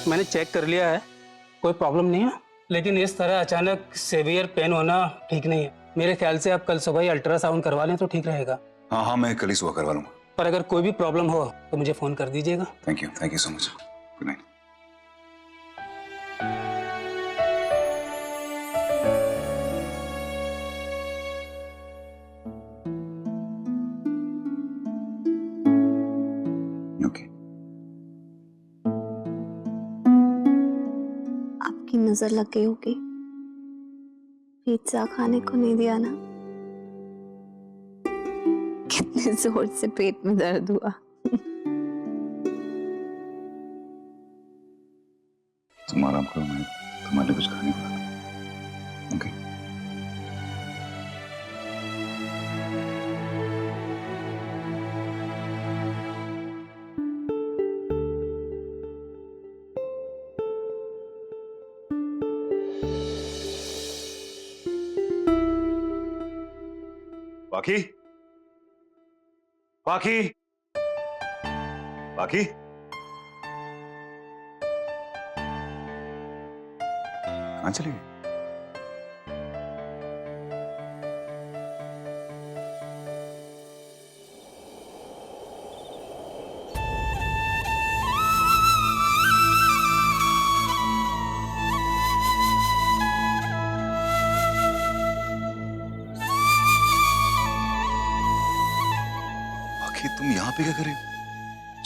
मैंने चेक कर लिया है, कोई प्रॉब्लम नहीं है। लेकिन इस तरह अचानक सेवियर पेन होना ठीक नहीं है। मेरे ख्याल से आप कल सुबह ही अल्ट्रासाउंड करवा लें तो ठीक रहेगा। हाँ हाँ, मैं कल ही सुबह करवा लूंगा। पर अगर कोई भी प्रॉब्लम हो तो मुझे फोन कर दीजिएगा। Thank you so much. Good night. Okay. आपकी नजर लग गई होगी, पिज्जा खाने को नहीं दिया ना। कितने जोर से पेट में दर्द हुआ। तुम आराम करो, मैं तुम्हारे लिए कुछ खाने को लाता हूं। ओके। बाकी बाकी बाकी कहां चली गई? बाकी तुम यहाँ पे क्या कर रही हो?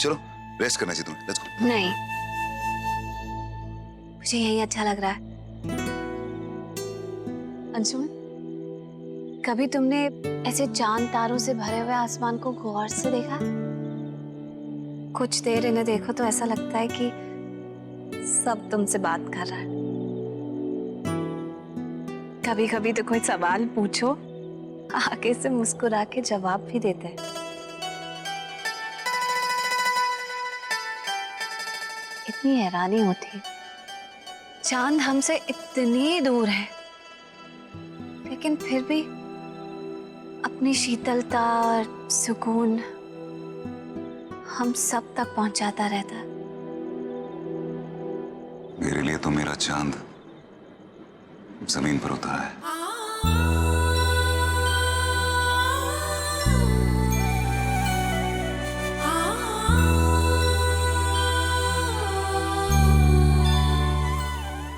चलो रेस्ट करना चाहिए तुम्हें। Let's go. नहीं, मुझे यही अच्छा लग रहा है। अंशुमन, कभी तुमने ऐसे चांद तारों से भरे हुए आसमान को गौर से देखा? कुछ देर इन्हें देखो तो ऐसा लगता है कि सब तुमसे बात कर रहा है। कभी कभी तो कोई सवाल पूछो, आगे से मुस्कुरा के जवाब भी देते हैं। इतनी हैरानी होती, चांद हमसे इतनी दूर है लेकिन फिर भी अपनी शीतलता और सुकून हम सब तक पहुंचाता रहता है। मेरे लिए तो मेरा चांद जमीन पर उतरा है।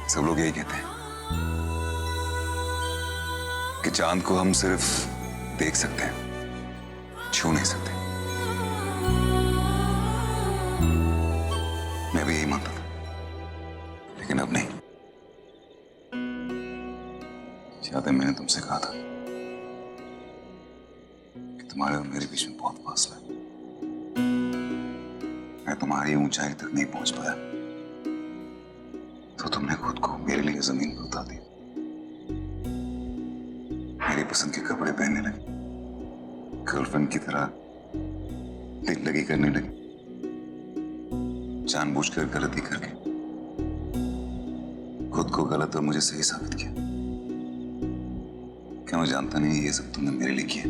सब लोग यही कहते हैं कि चांद को हम सिर्फ देख सकते हैं, छू नहीं सकते। मैं भी यही मानता था, लेकिन अब नहीं। याद है मैंने तुमसे कहा था कि तुम्हारे और मेरे बीच में बहुत फासला है। मैं तुम्हारी ऊंचाई तक नहीं पहुंच पाया तो तुमने खुद को मेरे लिए जमीन पर उतार दिया। मेरी पसंद के कपड़े पहनने लगी, गर्लफ्रेंड की तरह दिल लगी करने लगी, जानबूझकर गलती करके खुद को गलत और मुझे सही साबित किया। क्या मैं जानता नहीं ये सब तुमने मेरे लिए किया?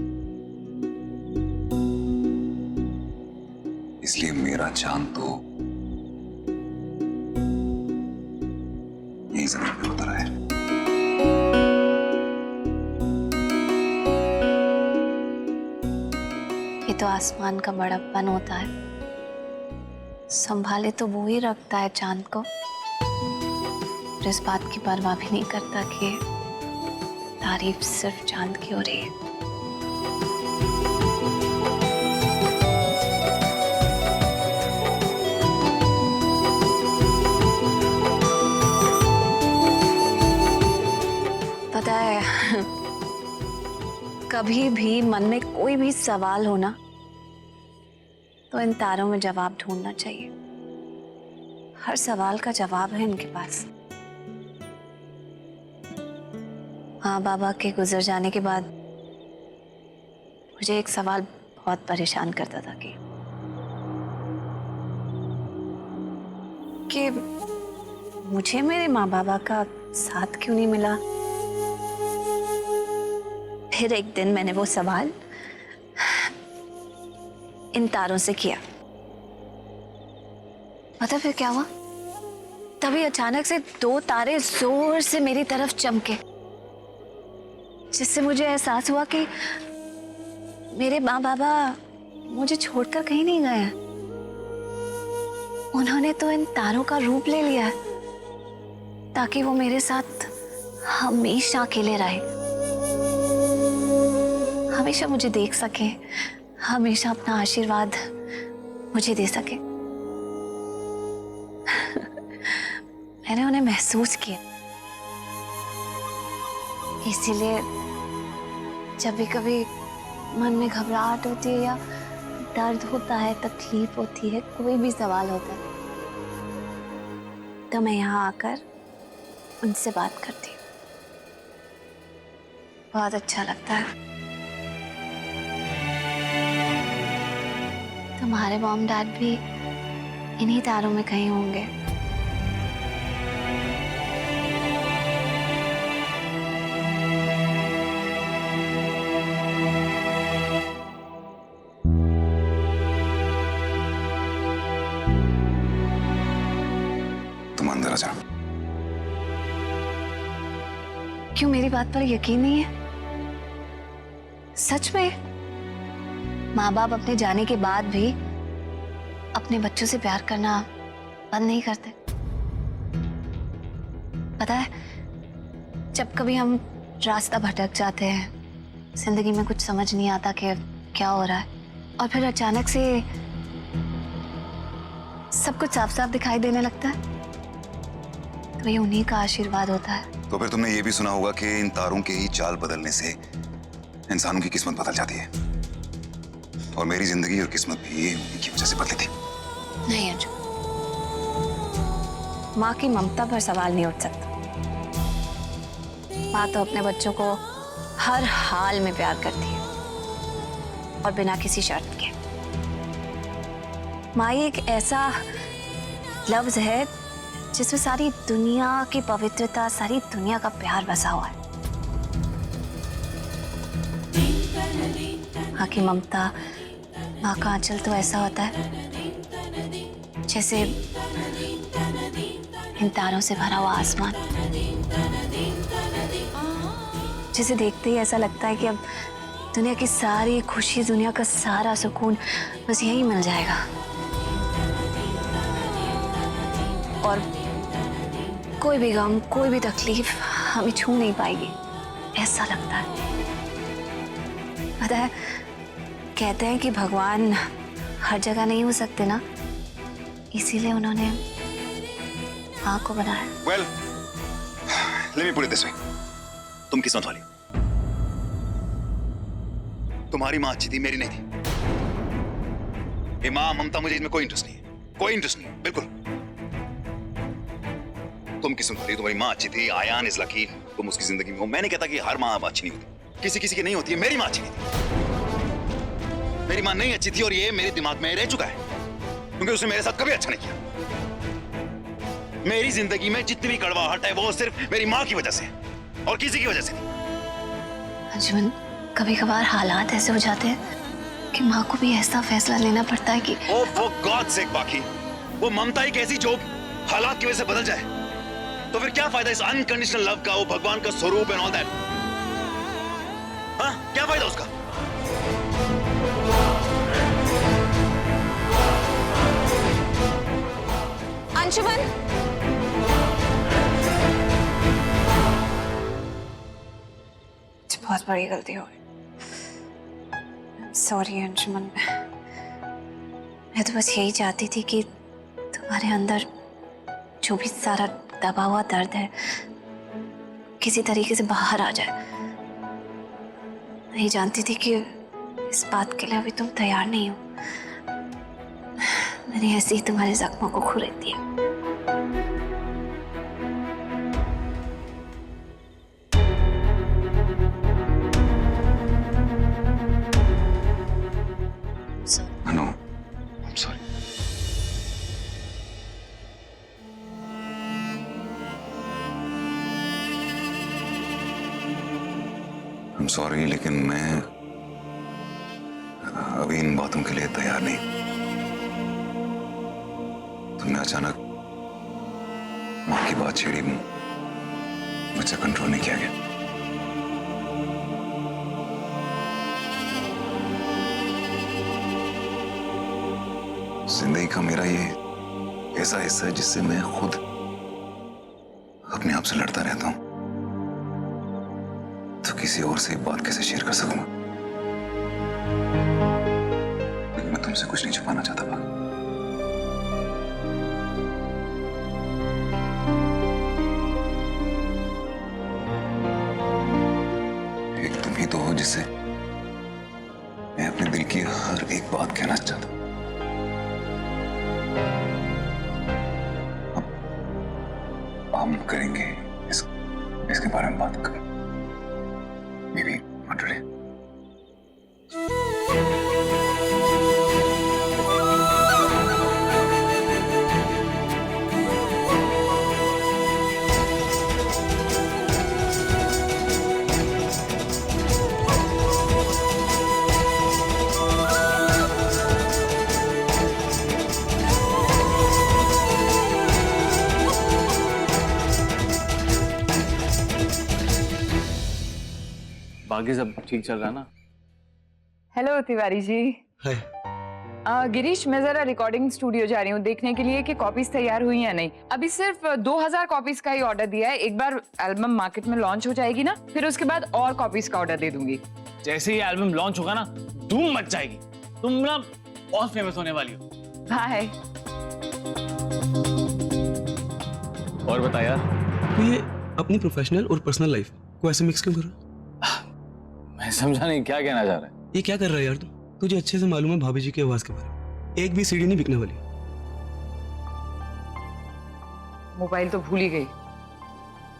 इसलिए मेरा चांद तो यही जमीन पे उतरा है। ये तो आसमान का बड़प्पन होता है, संभाले तो वो ही रखता है चांद को, और इस बात की परवाह भी नहीं करता कि तारीफ सिर्फ चांद की हो रही है। पता है, कभी भी मन में कोई भी सवाल हो ना तो इन तारों में जवाब ढूंढना चाहिए। हर सवाल का जवाब है इनके पास। माँ बाबा के गुजर जाने के बाद मुझे एक सवाल बहुत परेशान करता था कि मुझे मेरे माँ बाबा का साथ क्यों नहीं मिला। फिर एक दिन मैंने वो सवाल इन तारों से किया। पता फिर क्या हुआ? तभी अचानक से 2 तारे जोर से मेरी तरफ चमके, जिससे मुझे एहसास हुआ कि मेरे माँ बाबा मुझे छोड़कर कहीं नहीं गए हैं। उन्होंने तो इन तारों का रूप ले लिया है ताकि वो मेरे साथ हमेशा अकेले रहे, हमेशा मुझे देख सके, हमेशा अपना आशीर्वाद मुझे दे सके। मैंने उन्हें महसूस किया, इसीलिए जब भी कभी मन में घबराहट होती है या दर्द होता है, तकलीफ होती है, कोई भी सवाल होता है, तो मैं यहाँ आकर उनसे बात करती हूँ। बहुत अच्छा लगता है। तुम्हारे मॉम डैड भी इन्हीं तारों में कहीं होंगे। तुम अंदर आ जाओ। क्यों, मेरी बात पर यकीन नहीं है? सच में माँ बाप अपने जाने के बाद भी अपने बच्चों से प्यार करना बंद नहीं करते। पता है, जब कभी हम रास्ता भटक जाते हैं, जिंदगी में कुछ समझ नहीं आता कि क्या हो रहा है, और फिर अचानक से सब कुछ साफ साफ दिखाई देने लगता है, तो ये उन्हीं का आशीर्वाद होता है। तो फिर तुमने ये भी सुना होगा कि इन तारों के ही चाल बदलने से इंसानों की किस्मत बदल जाती है, और मेरी जिंदगी और किस्मत भी उन्हीं की वजह से बदली थी। नहीं अर्जुन, माँ की ममता पर सवाल नहीं उठ सकता। माँ तो अपने बच्चों को हर हाल में प्यार करती है, और बिना किसी शर्त के। माँ एक ऐसा लफ्ज है जिसमें सारी दुनिया की पवित्रता, सारी दुनिया का प्यार बसा हुआ है। माँ की ममता, माँ का आंचल तो ऐसा होता है जैसे इन तारों से भरा हुआ आसमान, जिसे देखते ही ऐसा लगता है कि अब दुनिया की सारी खुशी, दुनिया का सारा सुकून बस यही मिल जाएगा, और कोई भी गम, कोई भी तकलीफ हमें छू नहीं पाएगी, ऐसा लगता है। पता है, कहते हैं कि भगवान हर जगह नहीं हो सकते ना, इसीलिए उन्होंने माँ को बनाया। Well, let me put it this way. तुम किस्मत वाली हो। तुम्हारी माँ अच्छी थी, मेरी नहीं थी। ये माँ ममता, मुझे इसमें कोई इंटरेस्ट नहीं है, कोई इंटरेस्ट नहीं है, बिल्कुल। तुम किस्मत वाली, तुम्हारी माँ अच्छी थी। आयान इज लकी, तुम उसकी जिंदगी में हो। मैं नहीं कहता कि हर माँ अच्छी नहीं होती, किसी किसी की नहीं होती है। मेरी माँ अच्छी नहीं थी, मेरी माँ नहीं अच्छी थी, और ये मेरे दिमाग में रह चुका है, क्योंकि उसने मेरे साथ कभी अच्छा नहीं किया। मेरी जिंदगी में जितनी भी कड़वाहट है वो सिर्फ मेरी माँ की वजह से, और किसी की वजह से नहीं। अंजुमन, कभी कभार हालात ऐसे हो जाते हैं कि माँ को भी ऐसा फैसला लेना पड़ता है कि Oh, for God's sake, बाकी वो ममता ही कैसी जो हालात की वजह से बदल जाए, तो फिर क्या फायदा इस अनकंडीशनल लव का, वो भगवान का स्वरूप एंड ऑल दैट। हाँ, क्या फायदा उसका? अंशुमन, बहुत बड़ी गलती हो गई। सॉरी अंशुमन, मैं तो बस यही चाहती थी कि तुम्हारे अंदर जो भी सारा दबा हुआ दर्द है किसी तरीके से बाहर आ जाए। नहीं जानती थी कि इस बात के लिए अभी तुम तैयार नहीं हो। मैंने ऐसे ही तुम्हारे जख्मों को खुरेद दिया। No, I'm sorry. I'm sorry, लेकिन मैं अभी इन बातों के लिए तैयार नहीं। तुमने अचानक माँ की बात छेड़ी, मुझसे कंट्रोल नहीं किया गया। जिंदगी का मेरा ये ऐसा हिस्सा है जिससे मैं खुद अपने आप से लड़ता रहता हूं, तो किसी और से बात कैसे शेयर कर सकूंगा? लेकिन मैं तुमसे कुछ नहीं छुपाना चाहता भाग। एक तुम ही तो हो जिससे मैं अपने दिल की हर एक बात कहना चाहता हूं। हम करेंगे इसके बारे में बात करें। Maybe not today. बाकी सब ठीक चल रहा है ना? हेलो तिवारी जी। हाय। गिरीश, मैं जरा रिकॉर्डिंग स्टूडियो जा रही हूँ देखने के लिए कि कॉपीज तैयार हुई या नहीं। अभी सिर्फ 2000 कॉपीज का ही ऑर्डर दिया है। एक बार एल्बम मार्केट में लॉन्च हो जाएगी ना, फिर उसके बाद और कॉपीज का ऑर्डर दे दूंगी। जैसे ही एल्बम लॉन्च होगा ना, धूम मच जाएगी। तुम ना बहुत फेमस होने वाली हो। बाय। और बता यार, तो ये अपनी प्रोफेशनल और पर्सनल लाइफ को ऐसे मिक्स क्यों कर रहा है? मैं समझा नहीं क्या कहना चाह रहा है। ये क्या कर रहा है यार तू? तुझे अच्छे से मालूम है भाभी जी की आवाज के बारे में। एक भी सीडी नहीं बिकने वाली। मोबाइल तो भूल ही गई।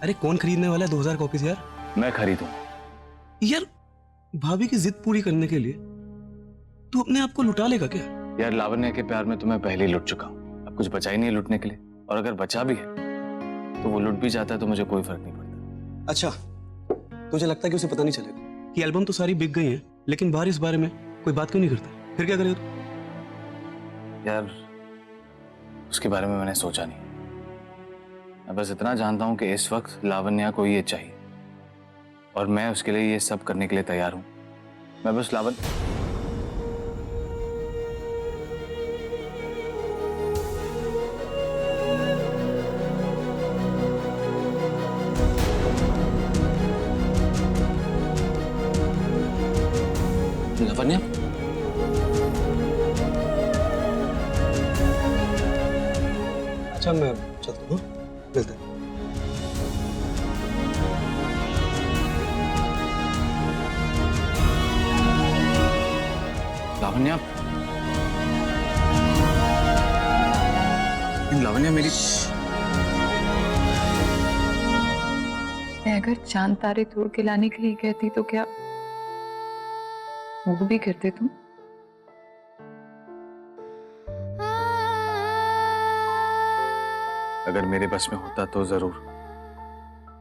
अरे कौन खरीदने वाला है 2000 कॉपीज यार? मैं खरीदूं। यार भाभी की जिद पूरी करने के लिए तू अपने आप को लुटा लेगा क्या? यार लावण्य के प्यार में तो मैं पहले ही लुट चुका हूँ। अब कुछ बचा ही नहीं है लुटने के लिए। और अगर बचा भी है तो वो लुट भी जाता है तो मुझे कोई फर्क नहीं पड़ता। अच्छा, तुझे लगता है कि उसे पता नहीं चलेगा कि एल्बम तो सारी बिक गई है, लेकिन बाहर इस बारे में कोई बात क्यों नहीं करता? फिर क्या करेगा तू? यार उसके बारे में मैंने सोचा नहीं। मैं बस इतना जानता हूँ कि इस वक्त लावण्या को ये चाहिए और मैं उसके लिए ये सब करने के लिए तैयार हूँ। मैं बस लावण्या, अच्छा मैं चलता हूँ, मिलते हैं। लावण्या, लावण्या मेरी। मैं अगर चांद तारे तोड़ के लाने के लिए कहती तो क्या वो भी करते तुम? अगर मेरे बस में होता तो जरूर।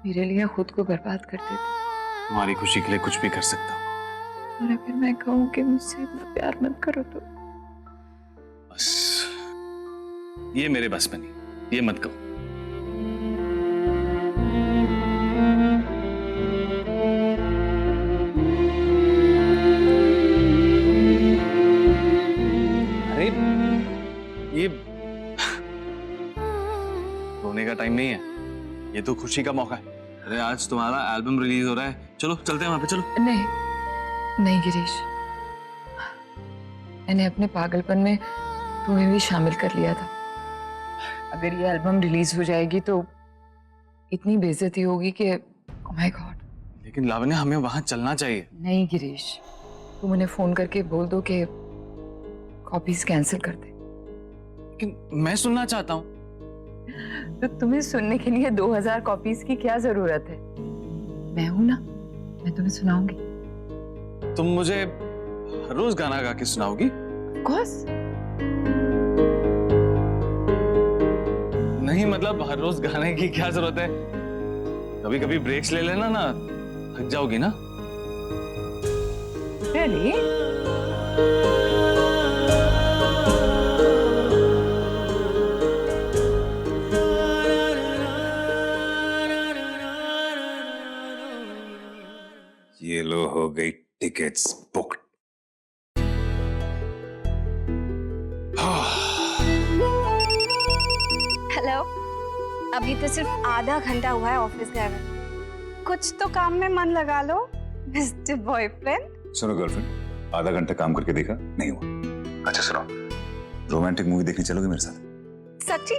मेरे लिए खुद को बर्बाद कर देते। तुम्हारी खुशी के लिए कुछ भी कर सकता हूँ। और अगर मैं कहूँ कि मुझसे इतना प्यार मत करो तो? बस ये मेरे बस में नहीं, ये मत कहो। अरे ये रोने का टाइम नहीं है, ये तो खुशी का मौका है। अरे आज तुम्हारा एल्बम रिलीज हो रहा है, चलो चलते हैं वहां पे। चलो। नहीं गिरीश, मैंने अपने पागलपन में तुम्हें भी शामिल कर लिया था। अगर ये एल्बम रिलीज हो जाएगी तो इतनी बेइज्जती होगी कि ओह माय गॉड। लेकिन लावण्या हमें वहां चलना चाहिए। नहीं गिरीश, तुम उन्हें फोन करके बोल दो कि कॉपीज कैंसिल कर दे। लेकिन मैं सुनना चाहता हूँ। तो तुम्हें सुनने के लिए 2000 कॉपीज की क्या जरूरत है? मैं हूं ना, मैं तुम्हें सुनाऊंगी। तुम मुझे हर रोज गाना गा के सुनाओगी? कोर्स। नहीं मतलब हर रोज गाने की क्या जरूरत है? कभी कभी ब्रेक्स ले लेना ना, थक जाओगी ना। Really? ये लो हो गई टिकट्स बुक्ड। हेलो, अभी तो सिर्फ आधा घंटा हुआ है ऑफिस गए हुए। कुछ तो काम में मन लगा लो मिस्टर बॉयफ्रेंड। सुनो गर्लफ्रेंड, आधा घंटा काम करके देखा नहीं हुआ। अच्छा सुनो, रोमांटिक मूवी देखने चलोगे मेरे साथ? सच्ची?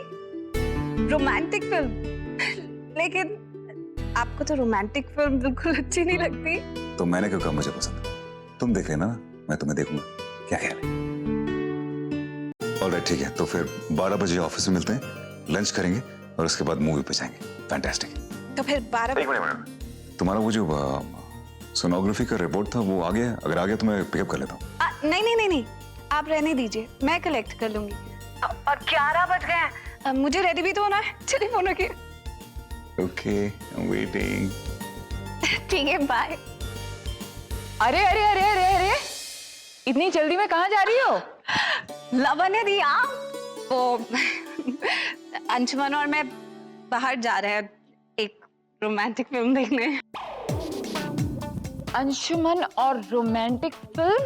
Romantic film? लेकिन आपको तो रोमांटिक फिल्म बिल्कुल अच्छी नहीं लगती। तो मैंने क्यों कहा मुझे पसंद? तुम देख लेना, मैं तुम्हें देखूंगा। क्या ख्याल है? ऑलराइट, ठीक है, तो फिर 12 बजे ऑफिस में मिलते हैं, लंच करेंगे और उसके बाद मूवी पे जाएंगे। फैंटास्टिक। तो फिर 12 एक मिनट, तुम्हारा वो जो सोनोग्राफी का रिपोर्ट था वो आ गया? अगर आ गया तो मैं पिकअप कर लेता हूँ। नहीं, आप रहने दीजिए, मैं कलेक्ट कर लूंगी। और 11 बज गए हैं, मुझे रेडी भी तो होना है। चलिए फोन रखिए। Okay, I am waiting. ठीक है, बाय। अरे अरे अरे अरे अरे, इतनी जल्दी में कहाँ जा रही हो? लावण्य दी, आप वो अंशुमन और मैं बाहर जा रहे हैं एक रोमांटिक फिल्म देखने। अंशुमन और रोमांटिक फिल्म?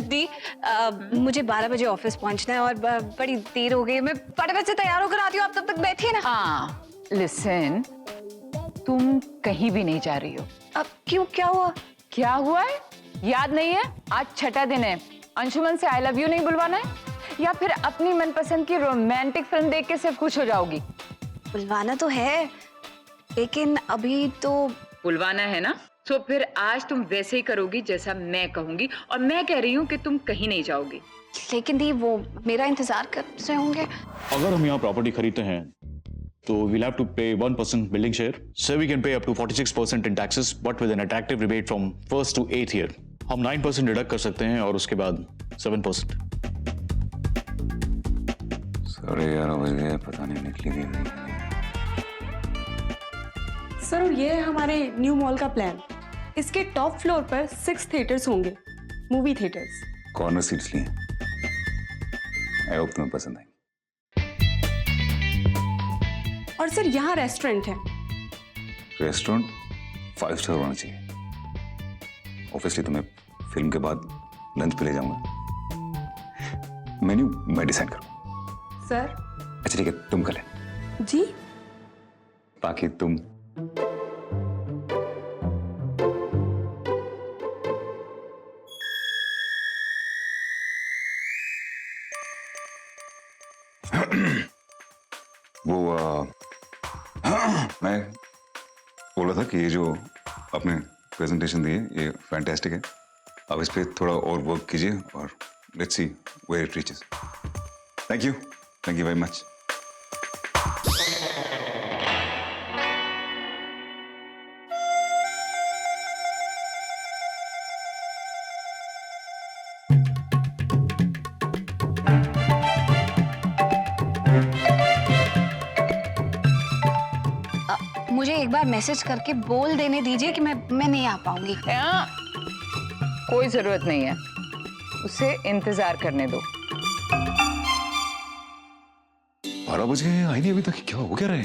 दी, मुझे 12 बजे ऑफिस पहुंचना है और बड़ी देर हो गई। मैं फटाफट से तैयार होकर आती हूँ, आप तब तक बैठिए ना। हाँ, लिसन, तुम कहीं भी नहीं जा रही हो। अब क्यों, क्या हुआ? क्या हुआ है? याद नहीं है? आज छठा दिन है। अंशुमन से आई लव यू नहीं बुलवाना है, या फिर अपनी मनपसंद की रोमांटिक फिल्म देख के सिर्फ खुश हो जाओगी? बुलवाना तो है, लेकिन अभी तो बुलवाना है ना, तो फिर आज तुम वैसे ही करोगी जैसा मैं कहूंगी, और मैं कह रही हूँ कि तुम कहीं नहीं जाओगी। लेकिन दी, वो मेरा इंतजार कर रहे होंगे। अगर हम यहाँ प्रॉपर्टी खरीदते हैं तो we'll have to pay 1% building share. So we can pay up to 46% in taxes, but with an attractive rebate from 1st to 8th year. हम 9% डिडक्ट कर सकते हैं और उसके बाद 7%. 11:30 बज गए, पता नहीं निकली भी नहीं। सर, ये है हमारे न्यू मॉल का प्लान। इसके टॉप फ्लोर पर 6 थिएटर्स होंगे, मूवी थिएटर्स। कॉर्नर सीट्स लिए। आई होप तुम्हें पसंद आएंगे। और सर, यहाँ रेस्टोरेंट है। रेस्टोरेंट 5 स्टार होना चाहिए। ऑब्वियसली तुम्हें फिल्म के बाद लंच पे ले जाऊंगा। मेन्यू मैं डिसाइड करूँ। सर। अच्छा ठीक है, तुम कर लेना। जी। बाकी तुम वो मैं बोल रहा था कि ये जो आपने प्रेजेंटेशन दी है ये फैंटास्टिक है। आप इस पे थोड़ा और वर्क कीजिए और let's see where it reaches. Thank you very much. मुझे एक बार मैसेज करके बोल देने दीजिए कि मैं नहीं आ पाऊंगी। कोई जरूरत नहीं है, उसे इंतजार करने दो। 12 बज गए, आई नहीं अभी तक। क्या हो क्या रहा है?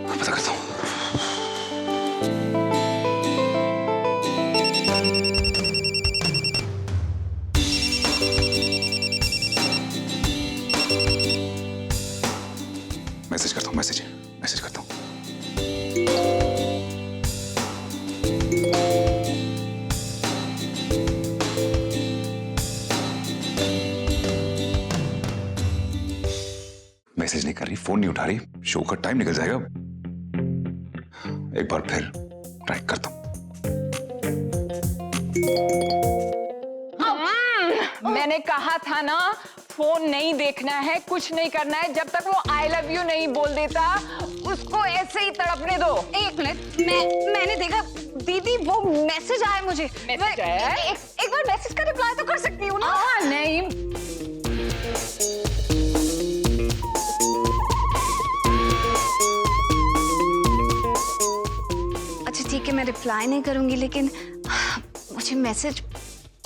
पता करता हूँ। मैसेज करता हूँ। मैसेज नहीं कर रही, फोन नहीं उठा रही, शो का टाइम निकल जाएगा। एक बार फिर ट्राई करता हूँ। मैंने कहा था ना, फोन नहीं देखना है, कुछ नहीं करना है जब तक वो आई लव यू नहीं बोल देता। उसको ऐसे ही तड़पने दो। एक मिनट, मैंने देखा दीदी, वो मैसेज आया मुझे। मैसेज आया है? एक बार मैसेज का रिप्लाई तो कर सकती हूँ ना? नहीं। अच्छा ठीक है, मैं रिप्लाई नहीं करूंगी, लेकिन मुझे मैसेज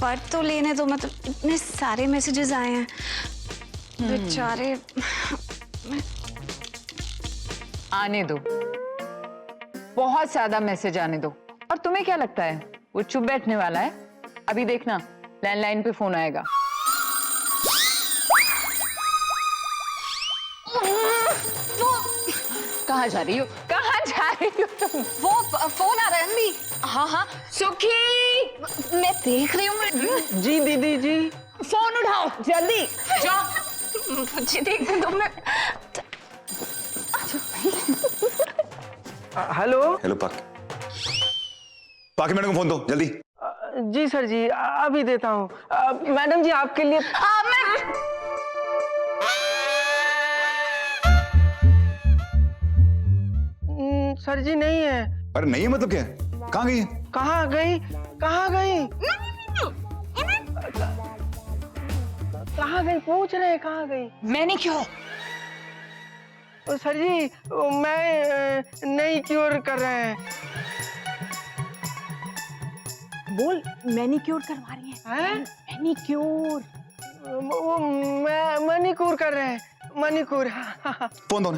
पढ़ तो लेने दो। मतलब इतने सारे मैसेजेस आए हैं। बेचारे। आने दो, बहुत ज्यादा मैसेज आने दो। और तुम्हें क्या लगता है वो चुप बैठने वाला है? अभी देखना लैंडलाइन पे फोन आएगा। कहाँ जा रही हो? कहाँ जा रही हो तुम? वो फोन आ रहा है अम्मी। हाँ हाँ, सुखी, मैं देख रही हूँ। जी दीदी जी। फोन उठाओ जल्दी, जाओ। मुझे देखने दो। मैं हेलो। हेलो पाकी मैडम को फोन दो जल्दी। जी सर जी, अभी देता हूँ। मैडम जी आपके लिए। सर जी नहीं है। अरे नहीं है मतलब क्या है? कहाँ गई है? कहाँ गई? कहाँ गई? कहाँ गई पूछ रहे हैं, कहाँ गई? मैंने क्यों? सर जी मैं नहीं क्योर कर रहे हैं। बोल, मैनिक्योर करवा रही है। मैनिक्योर। वो मणिक्योर कर रहे हैं, मणिक्योर। फोन दो ना,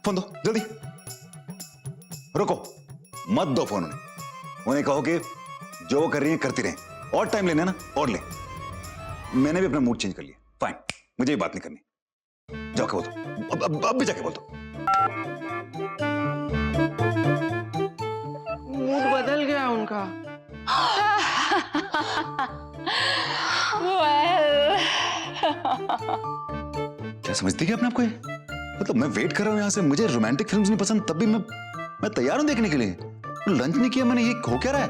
फोन दो जल्दी। रुको, मत दो फोन उन्हें कहो कि जो वो कर रही है करती रहे, और टाइम लेना ना और ले। मैंने भी अपना मूड चेंज कर लिया। फाइन, मुझे ये बात नहीं करनी। जाओ के बोल दो, अब भी जाके बोल दो। मूड बदल गया उनका। क्या समझती क्या अपने आपको? मतलब मैं वेट कर रहा हूँ यहाँ से, मुझे रोमांटिक फिल्म्स नहीं पसंद, तब भी मैं तैयार हूँ देखने के लिए। लंच नहीं किया मैंने, ये हो क्या रहा है?